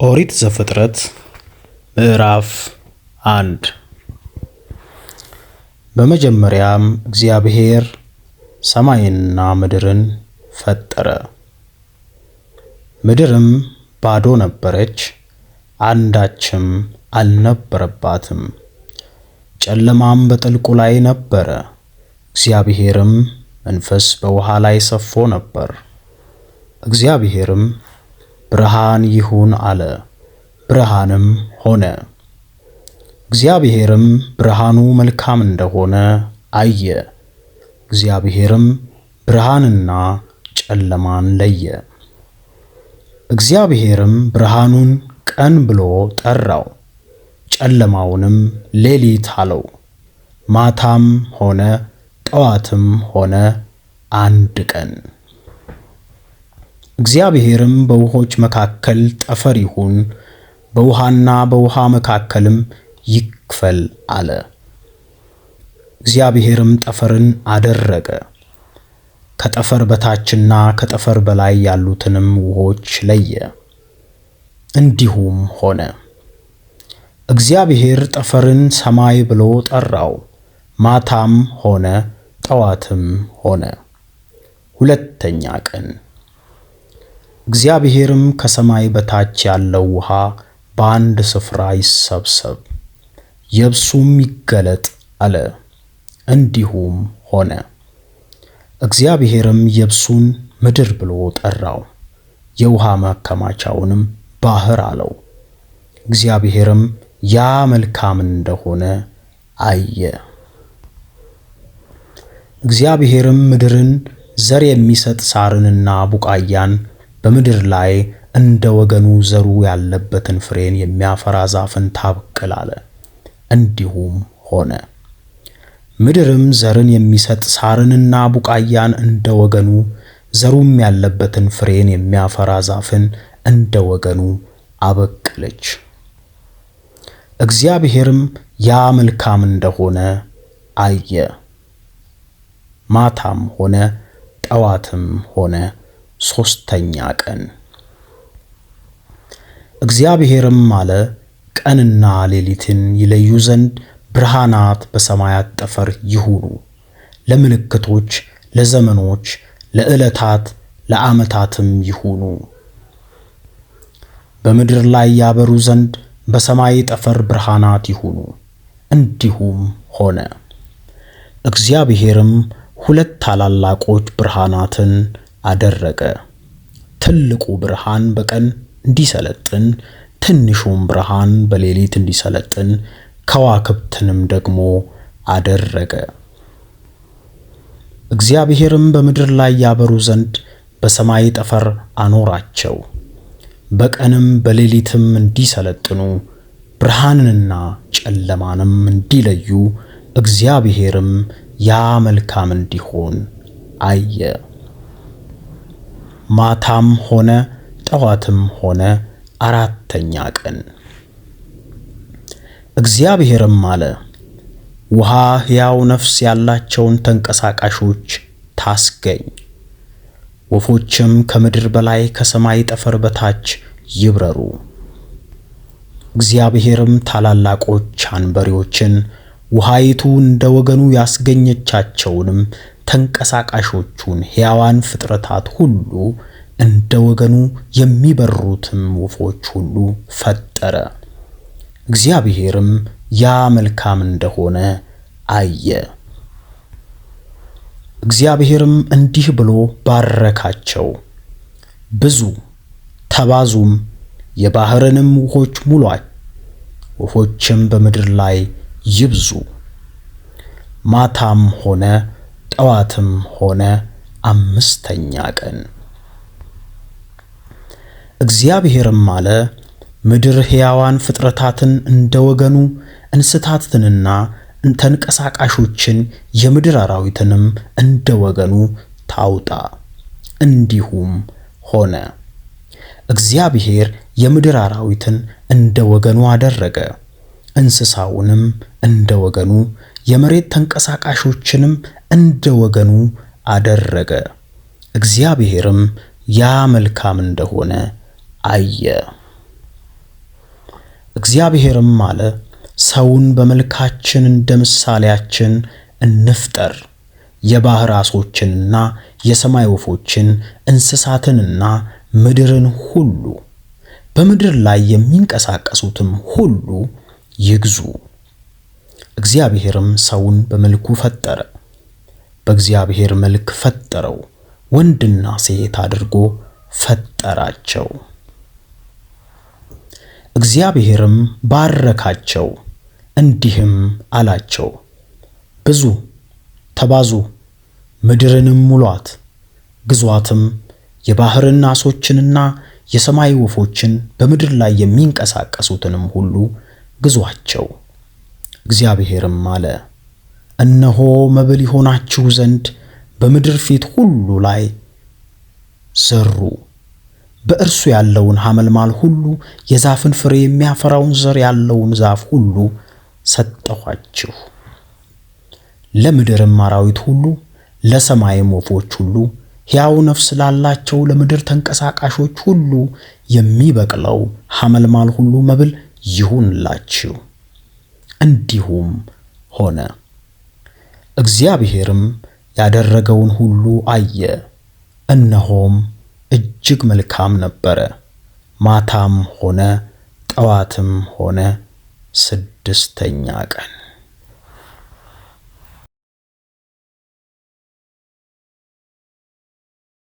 ኦሪት ዘፍጥረት ምዕራፍ 1 በመጀመሪያም እግዚአብሔር ሰማይንና ምድርን ፈጠረ። ምድርም ባዶ ነበረች፣ አንዳችም አልነበረባትም። ጨለማም በጥልቁ ላይ ነበረ። እግዚአብሔርም መንፈስ በውሃ ላይ ሰፎ ነበር። እግዚአብሔርም ብርሃን ይሁን አለ፣ ብርሃንም ሆነ። እግዚአብሔርም ብርሃኑ መልካም እንደሆነ አየ። እግዚአብሔርም ብርሃንና ጨለማን ለየ። እግዚአብሔርም ብርሃኑን ቀን ብሎ ጠራው፣ ጨለማውንም ሌሊት አለው። ማታም ሆነ ጠዋትም ሆነ አንድ ቀን። እግዚአብሔርም በውኆች መካከል ጠፈር ይሁን፣ በውሃና በውሃ መካከልም ይክፈል አለ። እግዚአብሔርም ጠፈርን አደረገ፣ ከጠፈር በታችና ከጠፈር በላይ ያሉትንም ውኆች ለየ። እንዲሁም ሆነ። እግዚአብሔር ጠፈርን ሰማይ ብሎ ጠራው። ማታም ሆነ ጠዋትም ሆነ ሁለተኛ ቀን። እግዚአብሔርም ከሰማይ በታች ያለው ውሃ በአንድ ስፍራ ይሰብሰብ፣ የብሱም ይገለጥ አለ። እንዲሁም ሆነ። እግዚአብሔርም የብሱን ምድር ብሎ ጠራው፣ የውሃ ማከማቻውንም ባሕር አለው። እግዚአብሔርም ያ መልካም እንደሆነ አየ። እግዚአብሔርም ምድርን ዘር የሚሰጥ ሣርንና ቡቃያን በምድር ላይ እንደ ወገኑ ዘሩ ያለበትን ፍሬን የሚያፈራ ዛፍን ታብቅል አለ። እንዲሁም ሆነ። ምድርም ዘርን የሚሰጥ ሣርንና ቡቃያን እንደ ወገኑ ዘሩም ያለበትን ፍሬን የሚያፈራ ዛፍን እንደ ወገኑ አበቀለች። እግዚአብሔርም ያ መልካም እንደሆነ አየ። ማታም ሆነ ጠዋትም ሆነ ሦስተኛ ቀን። እግዚአብሔርም አለ፣ ቀንና ሌሊትን ይለዩ ዘንድ ብርሃናት በሰማያት ጠፈር ይሁኑ፣ ለምልክቶች፣ ለዘመኖች፣ ለዕለታት፣ ለዓመታትም ይሁኑ። በምድር ላይ ያበሩ ዘንድ በሰማይ ጠፈር ብርሃናት ይሁኑ። እንዲሁም ሆነ። እግዚአብሔርም ሁለት ታላላቆች ብርሃናትን አደረገ፣ ትልቁ ብርሃን በቀን እንዲሰለጥን፣ ትንሹም ብርሃን በሌሊት እንዲሰለጥን፣ ከዋክብትንም ደግሞ አደረገ። እግዚአብሔርም በምድር ላይ ያበሩ ዘንድ በሰማይ ጠፈር አኖራቸው፣ በቀንም በሌሊትም እንዲሰለጥኑ፣ ብርሃንንና ጨለማንም እንዲለዩ። እግዚአብሔርም ያ መልካም እንዲሆን አየ። ማታም ሆነ ጠዋትም ሆነ አራተኛ ቀን። እግዚአብሔርም አለ፣ ውሃ ሕያው ነፍስ ያላቸውን ተንቀሳቃሾች ታስገኝ፣ ወፎችም ከምድር በላይ ከሰማይ ጠፈር በታች ይብረሩ። እግዚአብሔርም ታላላቆች አንበሪዎችን ውሃይቱ እንደ ወገኑ ያስገኘቻቸውንም ተንቀሳቃሾቹን ሕያዋን ፍጥረታት ሁሉ እንደ ወገኑ የሚበሩትም ወፎች ሁሉ ፈጠረ። እግዚአብሔርም ያ መልካም እንደሆነ አየ። እግዚአብሔርም እንዲህ ብሎ ባረካቸው፣ ብዙ ተባዙም፣ የባሕርንም ውኆች ሙሏት፣ ወፎችም በምድር ላይ ይብዙ። ማታም ሆነ ጠዋትም ሆነ አምስተኛ ቀን። እግዚአብሔርም አለ፣ ምድር ሕያዋን ፍጥረታትን እንደ ወገኑ እንስሳትንና ተንቀሳቃሾችን የምድር አራዊትንም እንደ ወገኑ ታውጣ። እንዲሁም ሆነ። እግዚአብሔር የምድር አራዊትን እንደ ወገኑ አደረገ፣ እንስሳውንም እንደ ወገኑ፣ የመሬት ተንቀሳቃሾችንም እንደ ወገኑ አደረገ። እግዚአብሔርም ያ መልካም እንደሆነ አየ። እግዚአብሔርም አለ፣ ሰውን በመልካችን እንደ ምሳሌያችን እንፍጠር፣ የባሕር ዓሦችንና የሰማይ ወፎችን እንስሳትንና ምድርን ሁሉ በምድር ላይ የሚንቀሳቀሱትም ሁሉ ይግዙ። እግዚአብሔርም ሰውን በመልኩ ፈጠረ፣ በእግዚአብሔር መልክ ፈጠረው፣ ወንድና ሴት አድርጎ ፈጠራቸው። እግዚአብሔርም ባረካቸው፣ እንዲህም አላቸው፣ ብዙ ተባዙ፣ ምድርንም ሙሏት፣ ግዟትም፣ የባሕርን ዓሦችንና የሰማይ ወፎችን በምድር ላይ የሚንቀሳቀሱትንም ሁሉ ግዟቸው። እግዚአብሔርም አለ፣ እነሆ መብል ይሆናችሁ ዘንድ በምድር ፊት ሁሉ ላይ ዘሩ፣ በእርሱ ያለውን ሐመልማል ሁሉ፣ የዛፍን ፍሬ የሚያፈራውን ዘር ያለውን ዛፍ ሁሉ ሰጠኋችሁ። ለምድርም አራዊት ሁሉ፣ ለሰማይም ወፎች ሁሉ፣ ሕያው ነፍስ ላላቸው ለምድር ተንቀሳቃሾች ሁሉ የሚበቅለው ሐመልማል ሁሉ መብል ይሁንላችሁ። እንዲሁም ሆነ። እግዚአብሔርም ያደረገውን ሁሉ አየ፣ እነሆም እጅግ መልካም ነበረ። ማታም ሆነ ጠዋትም ሆነ ስድስተኛ ቀን።